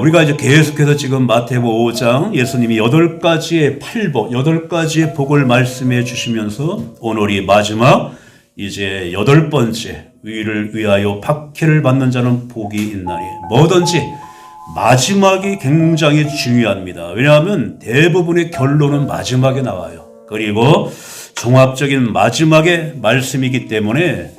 우리가 이제 계속해서 지금 마태복음 5장 예수님이 8가지의 팔복, 8가지의 복을 말씀해 주시면서 오늘이 마지막 이제 8번째 의를 위하여 박해를 받는 자는 복이 있나니, 뭐든지 마지막이 굉장히 중요합니다. 왜냐하면 대부분의 결론은 마지막에 나와요. 그리고 종합적인 마지막의 말씀이기 때문에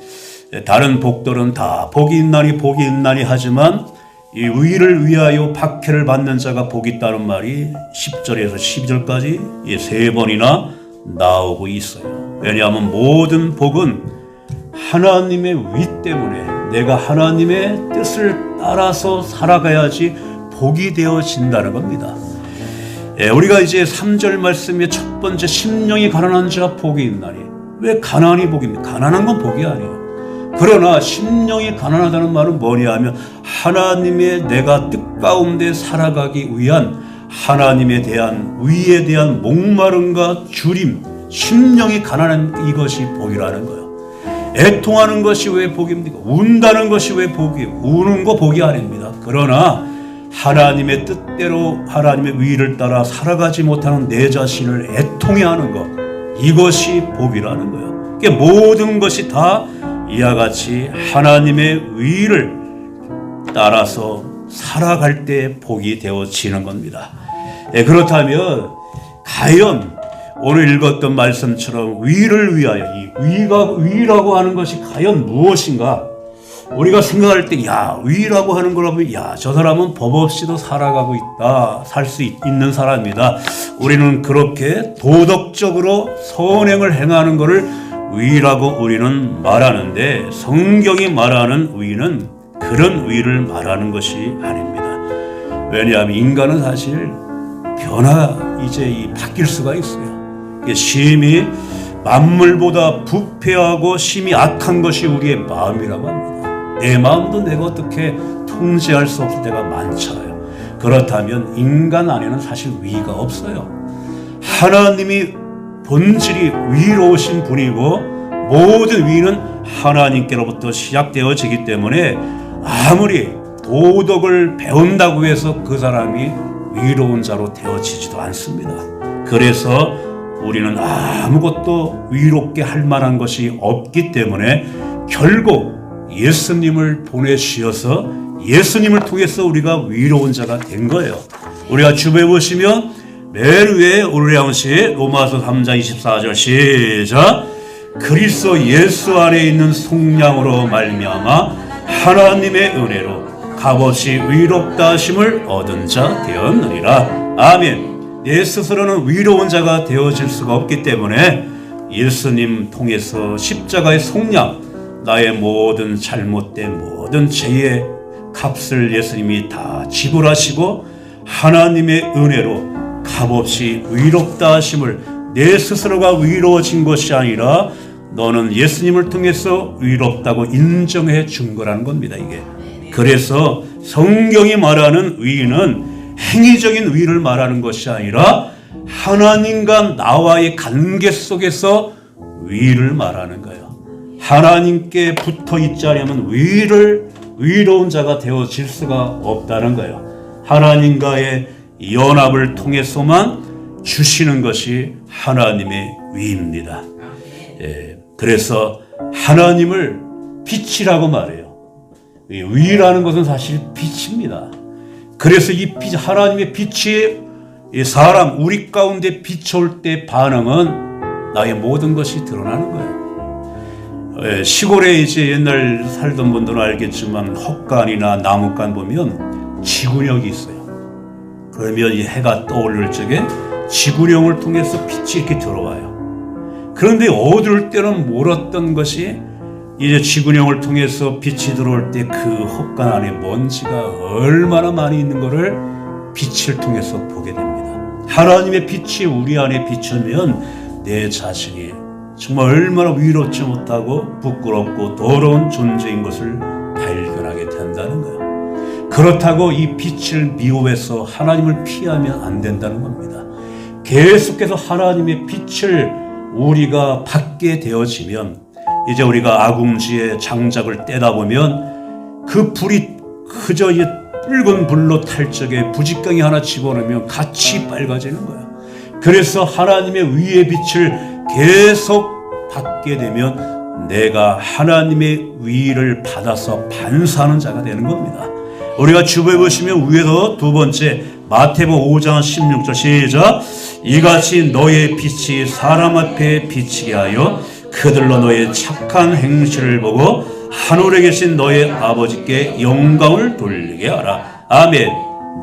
다른 복들은 다 복이 있나니 하지만 이 의를 위하여 박해를 받는 자가 복이 있다는 말이 10절에서 12절까지 3번이나 나오고 있어요. 왜냐하면 모든 복은 하나님의 위 때문에 내가 하나님의 뜻을 따라서 살아가야지 복이 되어진다는 겁니다. 우리가 이제 3절 말씀의 첫 번째 심령이 가난한 자 복이 있나니, 왜 가난이 복입니까? 가난한 건 복이 아니에요. 그러나 심령이 가난하다는 말은 뭐냐 하면 하나님의 내가 뜻 가운데 살아가기 위한 하나님에 대한 위에 대한 목마름과 주림, 심령이 가난한 이것이 복이라는 거예요. 애통하는 것이 왜 복입니까? 운다는 것이 왜 복이에요? 우는 거 복이 아닙니다. 그러나 하나님의 뜻대로 하나님의 위를 따라 살아가지 못하는 내 자신을 애통해하는 것, 이것이 복이라는 거예요. 그러니까 모든 것이 다 이와 같이 하나님의 위를 따라서 살아갈 때 복이 되어지는 겁니다. 그렇다면 과연 오늘 읽었던 말씀처럼 위를 위하여, 이 위라고 하는 것이 과연 무엇인가? 우리가 생각할 때 위라고 하는 거라면 저 사람은 법 없이도 살아가고 있다, 살 수 있는 사람이다. 우리는 그렇게 도덕적으로 선행을 행하는 것을 위라고 우리는 말하는데, 성경이 말하는 위는 그런 위를 말하는 것이 아닙니다. 왜냐하면 인간은 사실 바뀔 수가 있어요. 심히 만물보다 부패하고 심히 악한 것이 우리의 마음이라고 합니다. 내 마음도 내가 어떻게 통제할 수 없을 때가 많잖아요. 그렇다면 인간 안에는 사실 위가 없어요. 하나님이 본질이 위로우신 분이고 모든 위는 하나님께로부터 시작되어지기 때문에 아무리 도덕을 배운다고 해서 그 사람이 위로운 자로 되어지지도 않습니다. 그래서 우리는 아무것도 위롭게 할 만한 것이 없기 때문에 결국 예수님을 보내주셔서 예수님을 통해서 우리가 위로운 자가 된 거예요. 우리가 주변에 보시면 맨 위에 오르레온시 로마서 3장 24절 시작. 그리스도 예수 안에 있는 속량으로 말미암아 하나님의 은혜로 값없이 위롭다 하심을 얻은 자 되었느니라. 아멘. 내 스스로는 위로운 자가 되어질 수가 없기 때문에 예수님 통해서 십자가의 속량, 나의 모든 잘못된 모든 죄의 값을 예수님이 다 지불하시고 하나님의 은혜로 값없이 위롭다 하심을, 내 스스로가 위로워진 것이 아니라 너는 예수님을 통해서 위롭다고 인정해 준 거라는 겁니다. 이게 그래서 성경이 말하는 위는 행위적인 위를 말하는 것이 아니라 하나님과 나와의 관계 속에서 위를 말하는 거예요. 하나님께 붙어 있지 않으면 위로운 자가 되어질 수가 없다는 거예요. 하나님과의 연합을 통해서만 주시는 것이 하나님의 위입니다. 그래서 하나님을 빛이라고 말해요. 위라는 것은 사실 빛입니다. 그래서 이 빛, 하나님의 빛이 사람, 우리 가운데 비춰올 때 반응은 나의 모든 것이 드러나는 거예요. 시골에 이제 옛날 살던 분들은 알겠지만 헛간이나 나무간 보면 지구력이 있어요. 그러면 이 해가 떠오를 적에 지구력을 통해서 빛이 이렇게 들어와요. 그런데 어두울 때는 몰랐던 것이 이제 지구력을 통해서 빛이 들어올 때 그 헛간 안에 먼지가 얼마나 많이 있는 것을 빛을 통해서 보게 됩니다. 하나님의 빛이 우리 안에 비추면 내 자신이 정말 얼마나 위롭지 못하고 부끄럽고 더러운 존재인 것을 발견하게 된다는 거예요. 그렇다고 이 빛을 미워해서 하나님을 피하면 안 된다는 겁니다. 계속해서 하나님의 빛을 우리가 받게 되어지면 이제 우리가 아궁지에 장작을 떼다 보면 그 불이 그저 붉은 불로 탈 적에 부직강이 하나 집어넣으면 같이 빨개지는 거야. 그래서 하나님의 위의 빛을 계속 받게 되면 내가 하나님의 위를 받아서 반사하는 자가 되는 겁니다. 우리가 주부에 보시면 위에서 두 번째 마태복음 5장 16절 시작. 이같이 너의 빛이 사람 앞에 비치게 하여 그들로 너의 착한 행실을 보고 하늘에 계신 너의 아버지께 영광을 돌리게 하라. 아멘.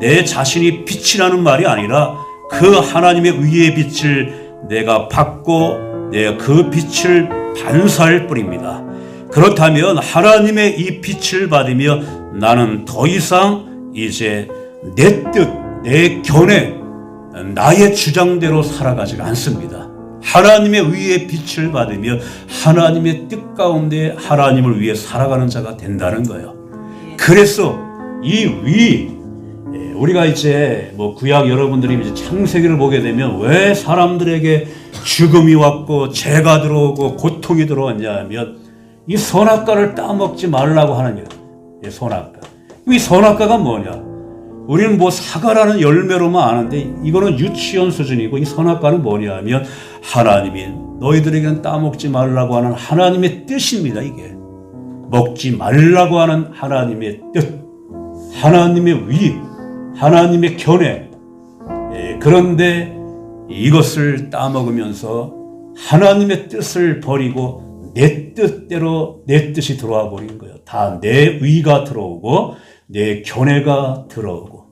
내 자신이 빛이라는 말이 아니라 그 하나님의 위의 빛을 내가 받고 내가 그 빛을 반사할 뿐입니다. 그렇다면 하나님의 이 빛을 받으며 나는 더 이상 이제 내 뜻, 내 견해, 나의 주장대로 살아가지가 않습니다. 하나님의 위의 빛을 받으며 하나님의 뜻 가운데 하나님을 위해 살아가는 자가 된다는 거예요. 그래서 이 위, 우리가 이제 구약 여러분들이 이제 창세기를 보게 되면 왜 사람들에게 죽음이 왔고 죄가 들어오고 고통이 들어왔냐 하면 이 선악과를 따먹지 말라고 하는 거예요. 선악과. 이 선악과가 뭐냐? 우리는 사과라는 열매로만 아는데 이거는 유치원 수준이고 이 선악과는 뭐냐 하면 하나님이 너희들에게는 따먹지 말라고 하는 하나님의 뜻입니다. 이게 먹지 말라고 하는 하나님의 뜻, 하나님의 위, 하나님의 견해. 그런데 이것을 따먹으면서 하나님의 뜻을 버리고 내 뜻대로 내 뜻이 들어와 버린 거예요. 다 내 위가 들어오고 내 견해가 들어오고,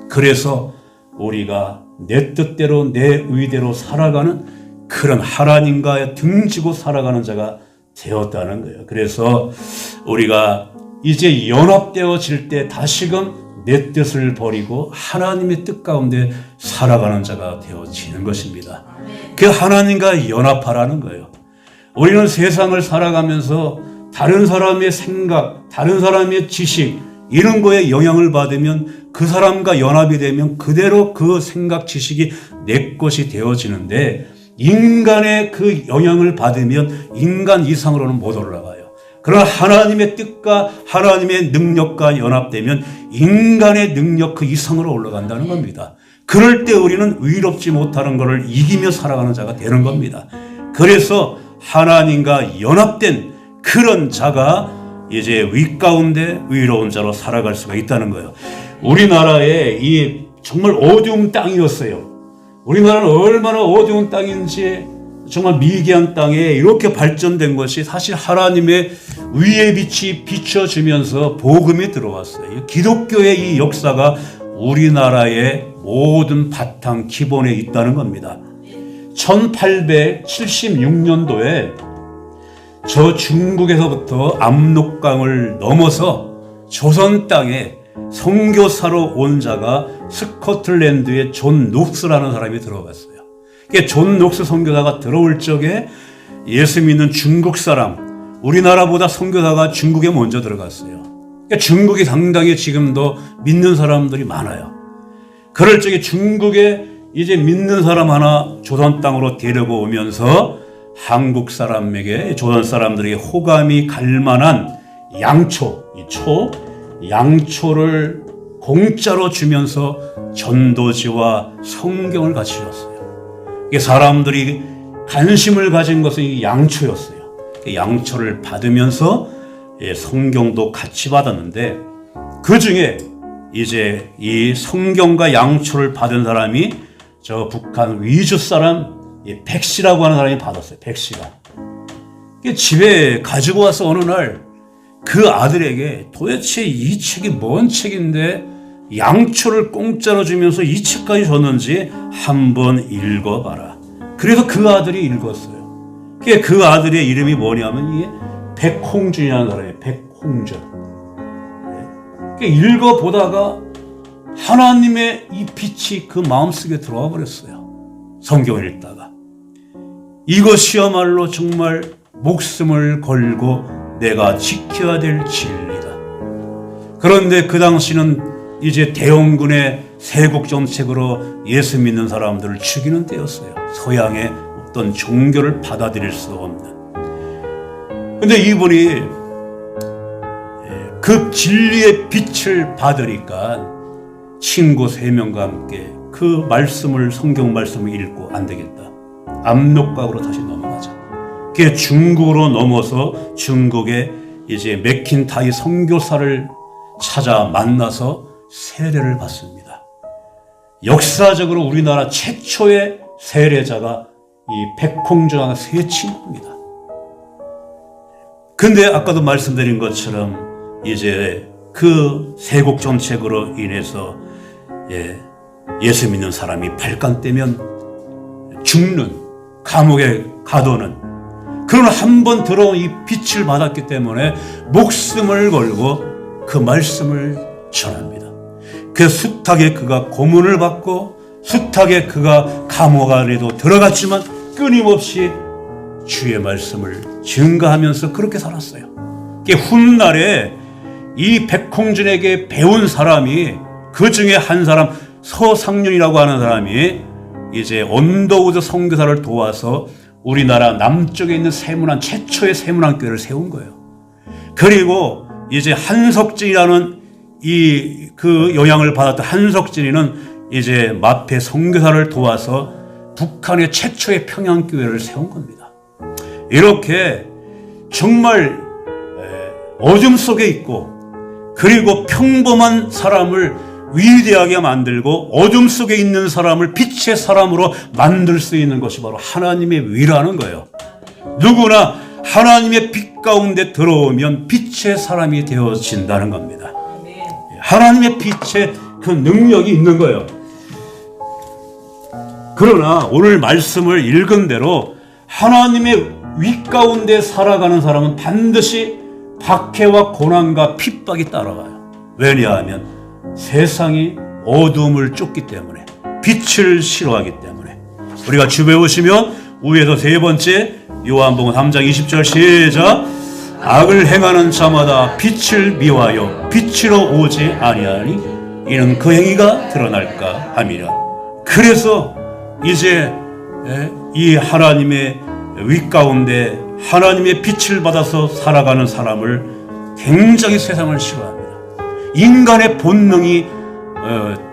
그래서 우리가 내 뜻대로 내 의대로 살아가는 그런 하나님과 등지고 살아가는 자가 되었다는 거예요. 그래서 우리가 이제 연합되어질 때 다시금 내 뜻을 버리고 하나님의 뜻 가운데 살아가는 자가 되어지는 것입니다. 그 하나님과 연합하라는 거예요. 우리는 세상을 살아가면서 다른 사람의 생각, 다른 사람의 지식 이런 거에 영향을 받으면 그 사람과 연합이 되면 그대로 그 생각, 지식이 내 것이 되어지는데 인간의 그 영향을 받으면 인간 이상으로는 못 올라가요. 그러나 하나님의 뜻과 하나님의 능력과 연합되면 인간의 능력 그 이상으로 올라간다는 겁니다. 그럴 때 우리는 의롭지 못하는 것을 이기며 살아가는 자가 되는 겁니다. 그래서 하나님과 연합된 그런 자가 이제 위 가운데 의로운 자로 살아갈 수가 있다는 거예요. 우리나라에 이 정말 어두운 땅이었어요. 우리나라는 얼마나 어두운 땅인지 정말 미개한 땅에 이렇게 발전된 것이 사실 하나님의 위의 빛이 비춰지면서 복음이 들어왔어요. 기독교의 이 역사가 우리나라의 모든 바탕 기본에 있다는 겁니다. 1876년도에 저 중국에서부터 압록강을 넘어서 조선 땅에 선교사로 온 자가 스코틀랜드의 존 녹스라는 사람이 들어갔어요. 존 녹스 선교사가 들어올 적에 예수 믿는 중국 사람, 우리나라보다 선교사가 중국에 먼저 들어갔어요. 중국이 상당히 지금도 믿는 사람들이 많아요. 그럴 적에 중국에 이제 믿는 사람 하나 조선 땅으로 데리고 오면서 한국 사람에게, 조선 사람들에게 호감이 갈 만한 양초를 공짜로 주면서 전도지와 성경을 같이 줬어요. 사람들이 관심을 가진 것은 이 양초였어요. 양초를 받으면서 성경도 같이 받았는데 그 중에 이제 이 성경과 양초를 받은 사람이 저 북한 위주 사람 백씨라고 하는 사람이 받았어요. 백씨가. 집에 가지고 와서 어느 날 그 아들에게 도대체 이 책이 뭔 책인데 양초를 공짜로 주면서 이 책까지 줬는지 한번 읽어봐라. 그래서 그 아들이 읽었어요. 그 아들의 이름이 뭐냐면 이게 백홍준이라는 사람이에요. 백홍준. 읽어보다가 하나님의 이 빛이 그 마음속에 들어와 버렸어요. 성경을 읽다가. 이것이야말로 정말 목숨을 걸고 내가 지켜야 될 진리다. 그런데 그 당시는 이제 대원군의 세국 정책으로 예수 믿는 사람들을 죽이는 때였어요. 서양의 어떤 종교를 받아들일 수 없는. 근데 이분이 그 진리의 빛을 받으니까 친구 3명과 함께 그 말씀을, 성경 말씀을 읽고 안 되겠다, 압록강으로 다시 넘어가자. 그게 중국으로 넘어서 중국에 이제 맥킨타이 선교사를 찾아 만나서 세례를 받습니다. 역사적으로 우리나라 최초의 세례자가 이 백홍준과 세 친구입니다. 근데 아까도 말씀드린 것처럼 이제 그 세곡 정책으로 인해서 예수 믿는 사람이 발간 떼면 죽는, 감옥에 가두는, 그러나 한 번 들어온 이 빛을 받았기 때문에 목숨을 걸고 그 말씀을 전합니다. 그 숱하게 그가 고문을 받고 숱하게 그가 감옥 안에도 들어갔지만 끊임없이 주의 말씀을 증거하면서 그렇게 살았어요. 훗날에 이 백홍준에게 배운 사람이, 그 중에 한 사람 서상륜이라고 하는 사람이 이제 언더우드 선교사를 도와서 우리나라 남쪽에 있는 세문안, 최초의 세문안 교회를 세운 거예요. 그리고 이제 한석진이라는 그 영향을 받았던 한석진이는 이제 마페 선교사를 도와서 북한의 최초의 평양교회를 세운 겁니다. 이렇게 정말 어둠 속에 있고, 그리고 평범한 사람을 위대하게 만들고 어둠 속에 있는 사람을 빛의 사람으로 만들 수 있는 것이 바로 하나님의 위라는 거예요. 누구나 하나님의 빛 가운데 들어오면 빛의 사람이 되어진다는 겁니다. 하나님의 빛의 그 능력이 있는 거예요. 그러나 오늘 말씀을 읽은 대로 하나님의 위 가운데 살아가는 사람은 반드시 박해와 고난과 핍박이 따라와요. 왜냐하면 세상이 어둠을 쫓기 때문에, 빛을 싫어하기 때문에. 우리가 주배 보시면 위에서 3번째 요한복음 3장 20절 시작. 악을 행하는 자마다 빛을 미워하여 빛으로 오지 아니하니 이는 그 행위가 드러날까 함이라. 그래서 이제 이 하나님의 위 가운데 하나님의 빛을 받아서 살아가는 사람을 굉장히 세상을 싫어합니다. 인간의 본능이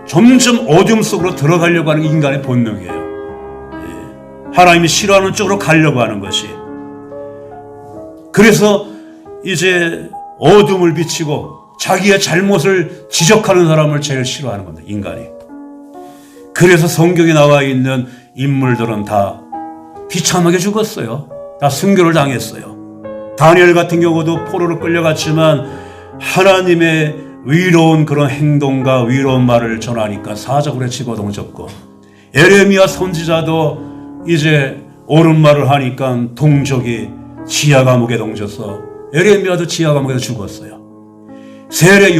점점 어둠 속으로 들어가려고 하는 인간의 본능이에요. 하나님이 싫어하는 쪽으로 가려고 하는 것이. 그래서 이제 어둠을 비치고 자기의 잘못을 지적하는 사람을 제일 싫어하는 겁니다, 인간이. 그래서 성경에 나와 있는 인물들은 다 비참하게 죽었어요. 다 순교를 당했어요. 다니엘 같은 경우도 포로로 끌려갔지만 하나님의 위로운 그런 행동과 위로운 말을 전하니까 사자굴에 집어던졌고, 에레미야 선지자도 이제 옳은 말을 하니까 동족이 지하 감옥에 던져서 에레미야도 지하 감옥에서 죽었어요. 세례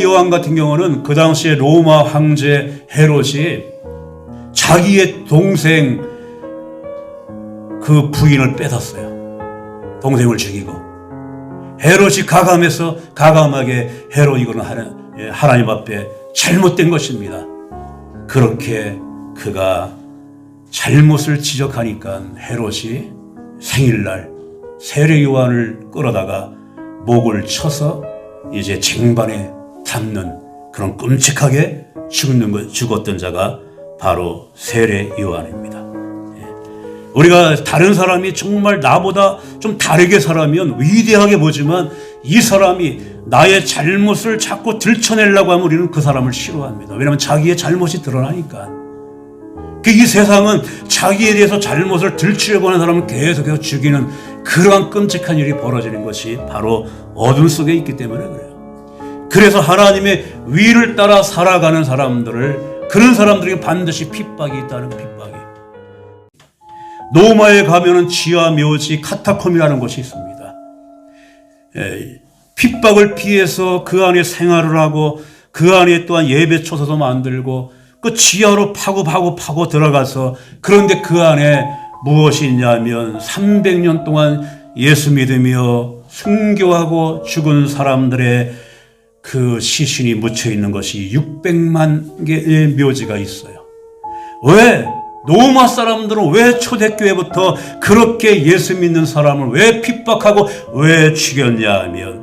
요한 같은 경우는 그 당시에 로마 황제 헤롯이 자기의 동생 그 부인을 뺏었어요. 동생을 죽이고. 헤롯이 가감하게 헤롯 이거는 하나님 앞에 잘못된 것입니다. 그렇게 그가 잘못을 지적하니까 헤롯이 생일날 세례 요한을 끌어다가 목을 쳐서 이제 쟁반에 담는 그런 끔찍하게 죽었던 자가 바로 세례 요한입니다. 우리가 다른 사람이 정말 나보다 좀 다르게 살아면 위대하게 보지만 이 사람이 나의 잘못을 자꾸 들춰내려고 하면 우리는 그 사람을 싫어합니다. 왜냐하면 자기의 잘못이 드러나니까. 이 세상은 자기에 대해서 잘못을 들추려고 하는 사람을 계속해서 죽이는 그러한 끔찍한 일이 벌어지는 것이 바로 어둠 속에 있기 때문에 그래요. 그래서 하나님의 위를 따라 살아가는 사람들을, 그런 사람들에게 반드시 핍박이 있다는 핍박이. 로마에 가면은 지하 묘지 카타콤이라는 곳이 있습니다. 핍박을 피해서 그 안에 생활을 하고 그 안에 또한 예배 초소도 만들고 그 지하로 파고 들어가서, 그런데 그 안에 무엇이 있냐면 300년 동안 예수 믿으며 순교하고 죽은 사람들의 그 시신이 묻혀 있는 것이 600만 개의 묘지가 있어요. 왜? 로마 사람들은 왜 초대교회부터 그렇게 예수 믿는 사람을 왜 핍박하고 왜 죽였냐 하면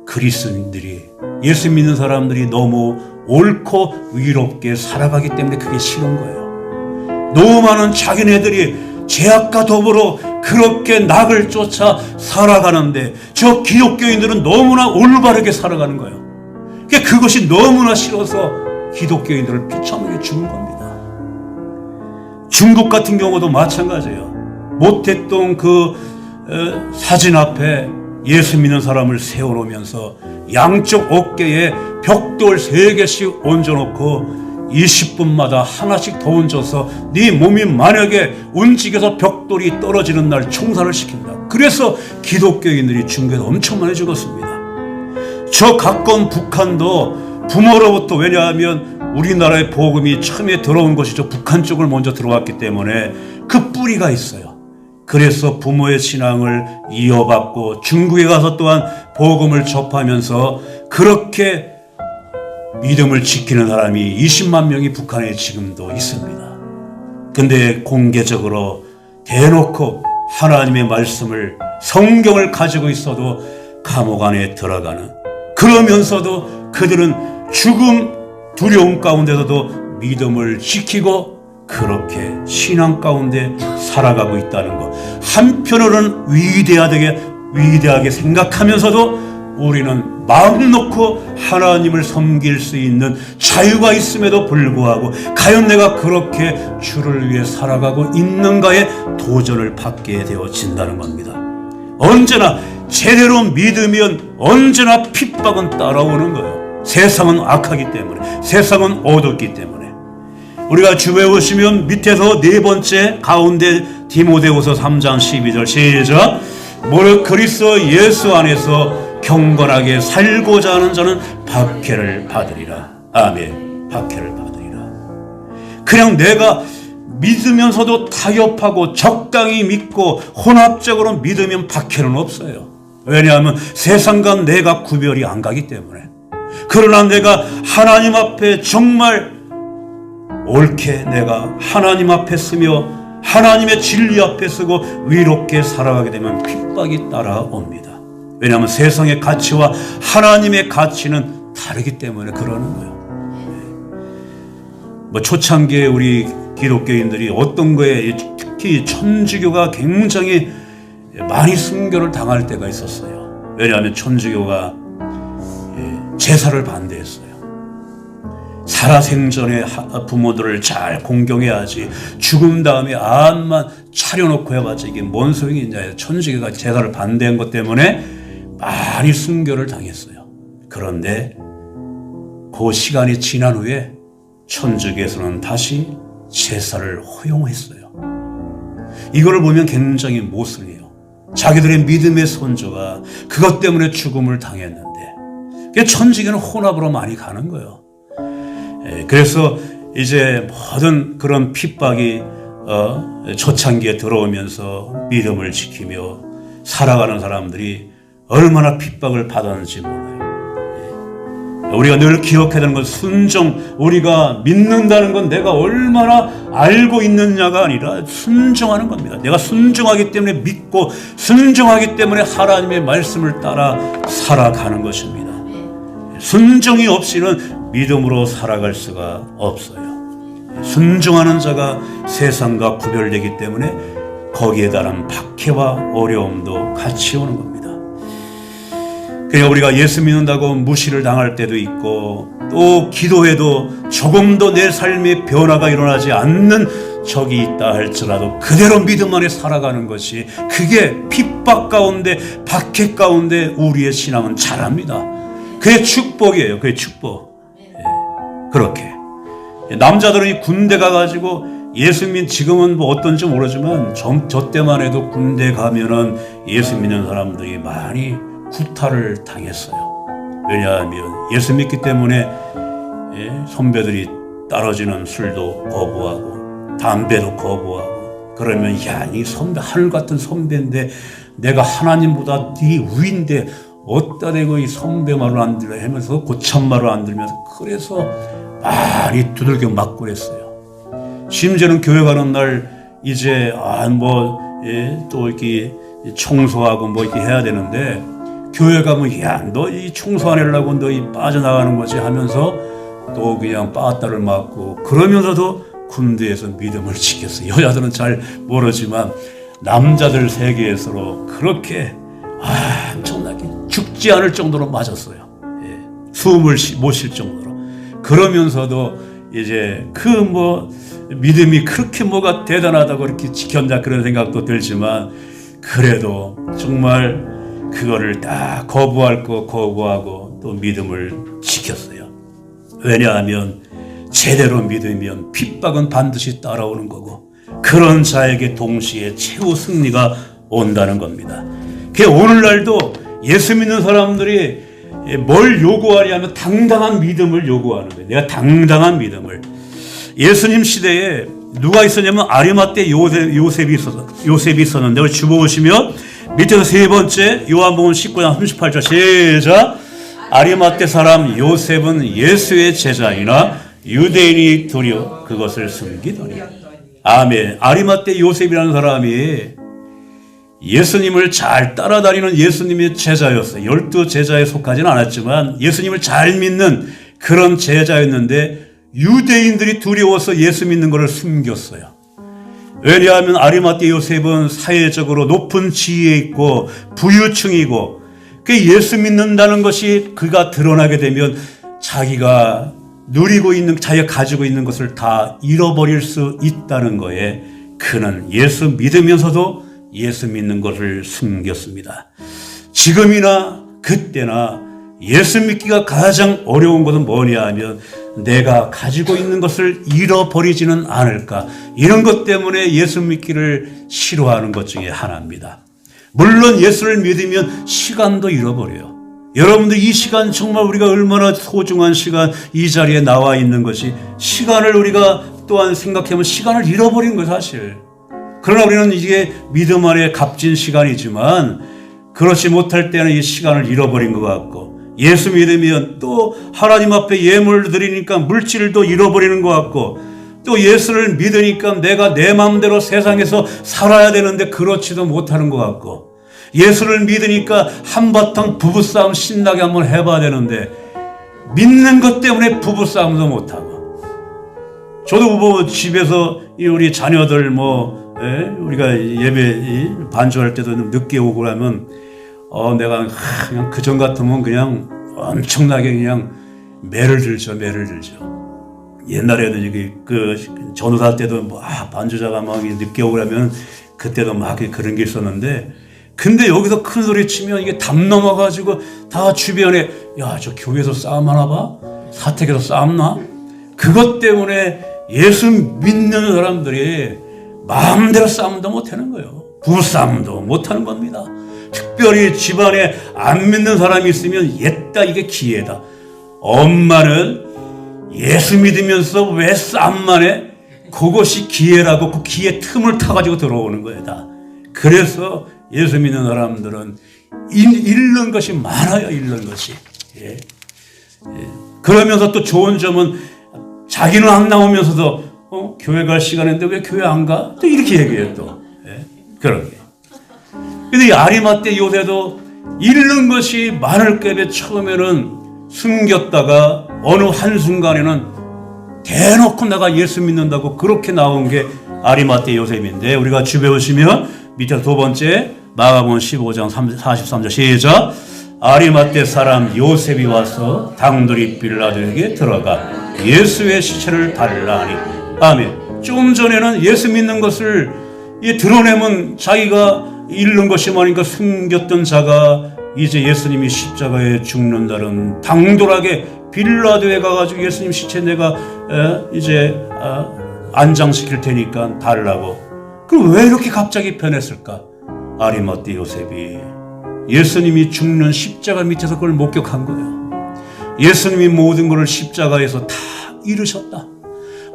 그리스도인들이, 예수 믿는 사람들이 너무 옳고 위롭게 살아가기 때문에 그게 싫은 거예요. 너무 많은 자기네들이 죄악과 더불어 그렇게 낙을 쫓아 살아가는데 저 기독교인들은 너무나 올바르게 살아가는 거예요. 그것이 너무나 싫어서 기독교인들을 비참하게 죽은 겁니다. 중국 같은 경우도 마찬가지예요. 모택동 그 사진 앞에 예수 믿는 사람을 세워놓으면서 양쪽 어깨에 벽돌 3개씩 얹어놓고 20분마다 하나씩 더 얹어서 네 몸이 만약에 움직여서 벽돌이 떨어지는 날 총살을 시킵니다. 그래서 기독교인들이 중국에서 엄청 많이 죽었습니다. 저 가까운 북한도 부모로부터, 왜냐하면 우리나라의 복음이 처음에 들어온 것이 저 북한 쪽을 먼저 들어왔기 때문에 그 뿌리가 있어요. 그래서 부모의 신앙을 이어받고 중국에 가서 또한 복음을 접하면서 그렇게 믿음을 지키는 사람이 20만 명이 북한에 지금도 있습니다. 근데 공개적으로 대놓고 하나님의 말씀을, 성경을 가지고 있어도 감옥 안에 들어가는, 그러면서도 그들은 죽음 두려움 가운데서도 믿음을 지키고 그렇게 신앙 가운데 살아가고 있다는 것. 한편으로는 위대하게 생각하면서도 우리는 마음 놓고 하나님을 섬길 수 있는 자유가 있음에도 불구하고 과연 내가 그렇게 주를 위해 살아가고 있는가에 도전을 받게 되어진다는 겁니다. 언제나 제대로 믿으면 언제나 핍박은 따라오는 거예요. 세상은 악하기 때문에, 세상은 어둡기 때문에. 우리가 주에 오시면 밑에서 4번째 가운데 디모데후서 3장 12절 시작. 무릇 그리스도 예수 안에서 경건하게 살고자 하는 자는 박해를 받으리라. 아멘. 박해를 받으리라. 그냥 내가 믿으면서도 타협하고 적당히 믿고 혼합적으로 믿으면 박해는 없어요. 왜냐하면 세상과 내가 구별이 안 가기 때문에. 그러나 내가 하나님 앞에 정말 옳게 내가 하나님 앞에 쓰며 하나님의 진리 앞에 쓰고 위롭게 살아가게 되면 핍박이 따라옵니다. 왜냐하면 세상의 가치와 하나님의 가치는 다르기 때문에 그러는 거예요. 초창기에 우리 기독교인들이 어떤 거에, 특히 천주교가 굉장히 많이 순교를 당할 때가 있었어요. 왜냐하면 천주교가 제사를 반대했어요. 살아생전에 부모들을 잘 공경해야지, 죽은 다음에 암만 차려놓고 해봤자 이게 뭔 소용이 있냐. 천주교가 제사를 반대한 것 때문에 많이 순교를 당했어요. 그런데 그 시간이 지난 후에 천주교에서는 다시 제사를 허용했어요. 이거를 보면 굉장히 모순이에요. 자기들의 믿음의 선조가 그것 때문에 죽음을 당했는데, 천주교는 혼합으로 많이 가는 거예요. 그래서 이제 모든 그런 핍박이 초창기에 들어오면서 믿음을 지키며 살아가는 사람들이 얼마나 핍박을 받았는지 몰라요. 우리가 늘 기억해야 되는 건 순종, 우리가 믿는다는 건 내가 얼마나 알고 있느냐가 아니라 순종하는 겁니다. 내가 순종하기 때문에 믿고 순종하기 때문에 하나님의 말씀을 따라 살아가는 것입니다. 순종이 없이는 믿음으로 살아갈 수가 없어요. 순종하는 자가 세상과 구별되기 때문에 거기에 따른 박해와 어려움도 같이 오는 겁니다. 그냥 우리가 예수 믿는다고 무시를 당할 때도 있고, 또 기도해도 조금도 내 삶에 변화가 일어나지 않는 적이 있다 할지라도 그대로 믿음 안에 살아가는 것이, 그게 핍박 가운데 박해 가운데 우리의 신앙은 자랍니다. 그게 축복이에요. 그게 축복. 그렇게 남자들은 군대 가가지고 예수 믿는, 지금은 뭐 어떤지 모르지만 저 때만 해도 군대 가면은 예수 믿는 사람들이 많이 구타를 당했어요. 왜냐하면 예수 믿기 때문에 선배들이 떨어지는 술도 거부하고 담배도 거부하고, 그러면 야, 이 선배 하늘 같은 선배인데 내가 하나님보다 네 위인데 어디다 대고 이 선배 말을 안 들려 하면서 고참 말을 안 들면서, 그래서 많이 두들겨 맞고 그랬어요. 심지어는 교회 가는 날 이제 또 이렇게 청소하고 뭐 이렇게 해야 되는데, 교회 가면 야, 너 이 청소 안 하려고 너 이 빠져나가는 거지 하면서 또 그냥 빠따를 맞고, 그러면서도 군대에서 믿음을 지켰어요. 여자들은 잘 모르지만 남자들 세계에서로 그렇게 엄청나게 죽지 않을 정도로 맞았어요. 예, 숨을 못 쉴 정도로. 그러면서도 이제 믿음이 그렇게 뭐가 대단하다고 이렇게 지켰나 그런 생각도 들지만, 그래도 정말 그거를 다 거부할 거 거부하고 또 믿음을 지켰어요. 왜냐하면 제대로 믿으면 핍박은 반드시 따라오는 거고, 그런 자에게 동시에 최후 승리가 온다는 겁니다. 오늘날도 예수 믿는 사람들이 뭘 요구하냐면 당당한 믿음을 요구하는 거예요. 내가 당당한 믿음을. 예수님 시대에 누가 있었냐면 아리마떼 요셉이 있었는데, 우리 주보 보시면 밑에서 세 번째 요한복음 19장 38절 시작. 아리마떼 사람 요셉은 예수의 제자이나 유대인이 두려워 그것을 숨기더니. 아멘. 아리마떼 요셉이라는 사람이 예수님을 잘 따라다니는 예수님의 제자였어요. 12 제자에 속하지는 않았지만 예수님을 잘 믿는 그런 제자였는데, 유대인들이 두려워서 예수 믿는 것을 숨겼어요. 왜냐하면 아리마떼 요셉은 사회적으로 높은 지위에 있고 부유층이고, 예수 믿는다는 것이 그가 드러나게 되면 자기가 누리고 있는, 자기가 가지고 있는 것을 다 잃어버릴 수 있다는 거에 그는 예수 믿으면서도 예수 믿는 것을 숨겼습니다. 지금이나 그때나 예수 믿기가 가장 어려운 것은 뭐냐 하면 내가 가지고 있는 것을 잃어버리지는 않을까, 이런 것 때문에 예수 믿기를 싫어하는 것 중에 하나입니다. 물론 예수를 믿으면 시간도 잃어버려요. 여러분들 이 시간 정말 우리가 얼마나 소중한 시간, 이 자리에 나와 있는 것이, 시간을 우리가 또한 생각해보면 시간을 잃어버린 거예요 사실. 그러나 우리는 이게 믿음 안에 값진 시간이지만 그렇지 못할 때는 이 시간을 잃어버린 것 같고, 예수 믿으면 또 하나님 앞에 예물을 드리니까 물질도 잃어버리는 것 같고, 또 예수를 믿으니까 내가 내 마음대로 세상에서 살아야 되는데 그렇지도 못하는 것 같고, 예수를 믿으니까 한바탕 부부싸움 신나게 한번 해봐야 되는데 믿는 것 때문에 부부싸움도 못하고. 저도 뭐 집에서 우리 자녀들 우리가 예배 반주할 때도 늦게 오고 그러면 내가 그냥 그전 같으면 그냥 엄청나게 그냥 매를 들죠. 옛날에도 그 전우사 때도 반주자가 막 늦게 오고 그러면 그때도 막 그런 게 있었는데, 근데 여기서 큰 소리 치면 이게 담 넘어가지고 다 주변에 야, 저 교회에서 싸움 하나 봐? 사택에서 싸움 나? 그것 때문에 예수 믿는 사람들이 마음대로 싸움도 못하는 거예요. 부부싸움도 못하는 겁니다. 특별히 집안에 안 믿는 사람이 있으면 옛다 이게 기회다. 엄마는 예수 믿으면서 왜 싸움만 해? 그것이 기회라고 그 기회 틈을 타가지고 들어오는 거예요 다. 그래서 예수 믿는 사람들은 잃는 것이 많아요. 잃는 것이. 예. 그러면서 또 좋은 점은 자기는 안 나오면서도 교회 갈 시간인데 왜 교회 안 가? 또 이렇게 얘기해요 또. 예. 그러게. 근데 이 아리마떼 요새도 잃는 것이 많을 때에 처음에는 숨겼다가 어느 한순간에는 대놓고 내가 예수 믿는다고 그렇게 나온 게 아리마떼 요셉인데, 우리가 주배 보시면 밑에 두 번째 마가복음 15장 43절 시작. 아리마떼 사람 요셉이 와서 당돌이 빌라도에게 들어가 예수의 시체를 달라 하니. 아멘. 좀 전에는 예수 믿는 것을 드러내면 자기가 잃는 것이 많으니까 숨겼던 자가 이제 예수님이 십자가에 죽는다는 당돌하게 빌라도에 가가지고 예수님 시체 내가 이제 안장시킬 테니까 달라고. 그럼 왜 이렇게 갑자기 변했을까? 아리마떼 요셉이 예수님이 죽는 십자가 밑에서 그걸 목격한 거예요. 예수님이 모든 것을 십자가에서 다 이루셨다.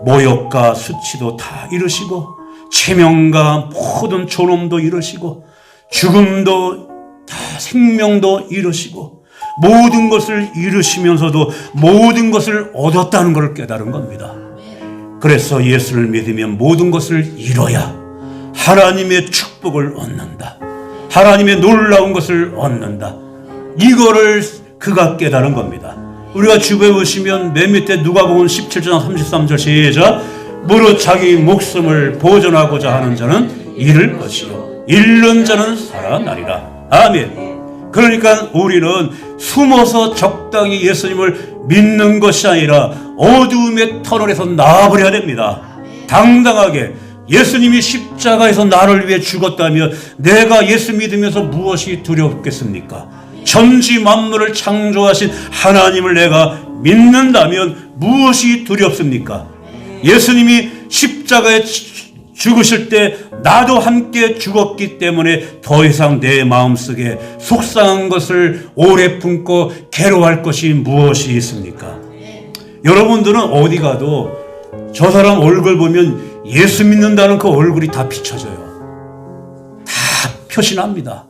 모욕과 수치도 다 이루시고, 체면과 모든 존엄도 이루시고, 죽음도 다 생명도 이루시고, 모든 것을 이루시면서도 모든 것을 얻었다는 것을 깨달은 겁니다. 그래서 예수를 믿으면 모든 것을 이뤄야 하나님의 축복을 얻는다. 하나님의 놀라운 것을 얻는다. 이거를 그가 깨달은 겁니다. 우리가 주부에 보시면 맨 밑에 누가복음 17장 33절 시작. 무릇 자기 목숨을 보존하고자 하는 자는 잃을 것이요 잃는 자는 살아나리라. 아멘. 그러니까 우리는 숨어서 적당히 예수님을 믿는 것이 아니라 어두움의 터널에서 나와버려야 됩니다. 당당하게 예수님이 십자가에서 나를 위해 죽었다며 내가 예수 믿으면서 무엇이 두렵겠습니까? 천지 만물을 창조하신 하나님을 내가 믿는다면 무엇이 두렵습니까? 예수님이 십자가에 죽으실 때 나도 함께 죽었기 때문에 더 이상 내 마음속에 속상한 것을 오래 품고 괴로워할 것이 무엇이 있습니까? 여러분들은 어디 가도 저 사람 얼굴 보면 예수 믿는다는 그 얼굴이 다 비춰져요. 다 표시납니다.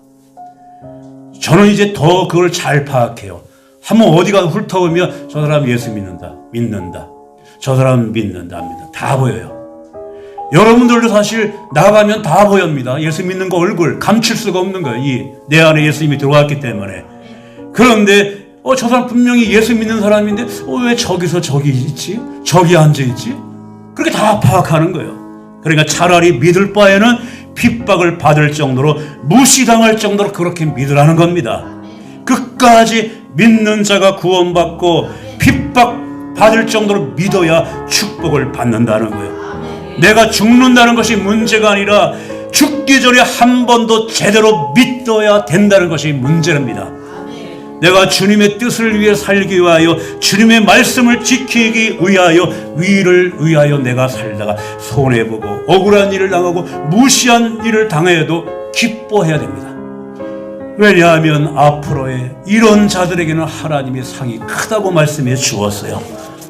저는 이제 더 그걸 잘 파악해요. 한번 어디 가서 훑어보면 저 사람 예수 믿는다. 저 사람 믿는다. 다 보여요. 여러분들도 사실 나가면 다 보입니다. 예수 믿는 거 얼굴 감출 수가 없는 거예요. 내 안에 예수님이 들어왔기 때문에. 그런데 저 사람 분명히 예수 믿는 사람인데 왜 저기서 저기 있지? 저기 앉아있지? 그렇게 다 파악하는 거예요. 그러니까 차라리 믿을 바에는 핍박을 받을 정도로 무시당할 정도로 그렇게 믿으라는 겁니다. 끝까지 믿는 자가 구원받고 핍박 받을 정도로 믿어야 축복을 받는다는 거예요. 내가 죽는다는 것이 문제가 아니라 죽기 전에 한 번 더 제대로 믿어야 된다는 것이 문제랍니다. 내가 주님의 뜻을 위해 살기 위하여 주님의 말씀을 지키기 위하여 위를 위하여 내가 살다가 손해보고 억울한 일을 당하고 무시한 일을 당해도 기뻐해야 됩니다. 왜냐하면 앞으로의 이런 자들에게는 하나님의 상이 크다고 말씀해 주었어요.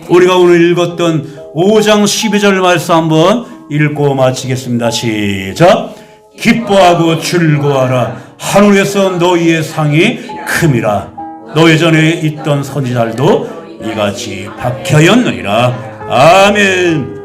우리가 오늘 읽었던 5장 12절 말씀 한번 읽고 마치겠습니다. 시작. 기뻐하고 즐거워하라. 하늘에서 너희의 상이 큼이라. 너희 전에 있던 선지자들도 이같이 박해였느니라. 아멘.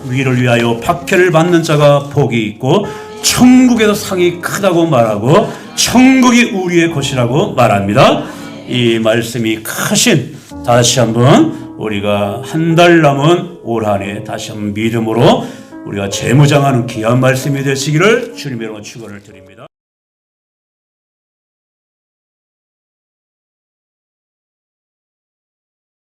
위를 위하여 박해를 받는 자가 복이 있고 천국에서 상이 크다고 말하고 천국이 우리의 것이라고 말합니다. 이 말씀이 크신 다시 한번 우리가 한 달 남은 올 한 해 다시 한번 믿음으로 우리가 재무장하는 귀한 말씀이 되시기를 주님의 이름으로 축원을 드립니다.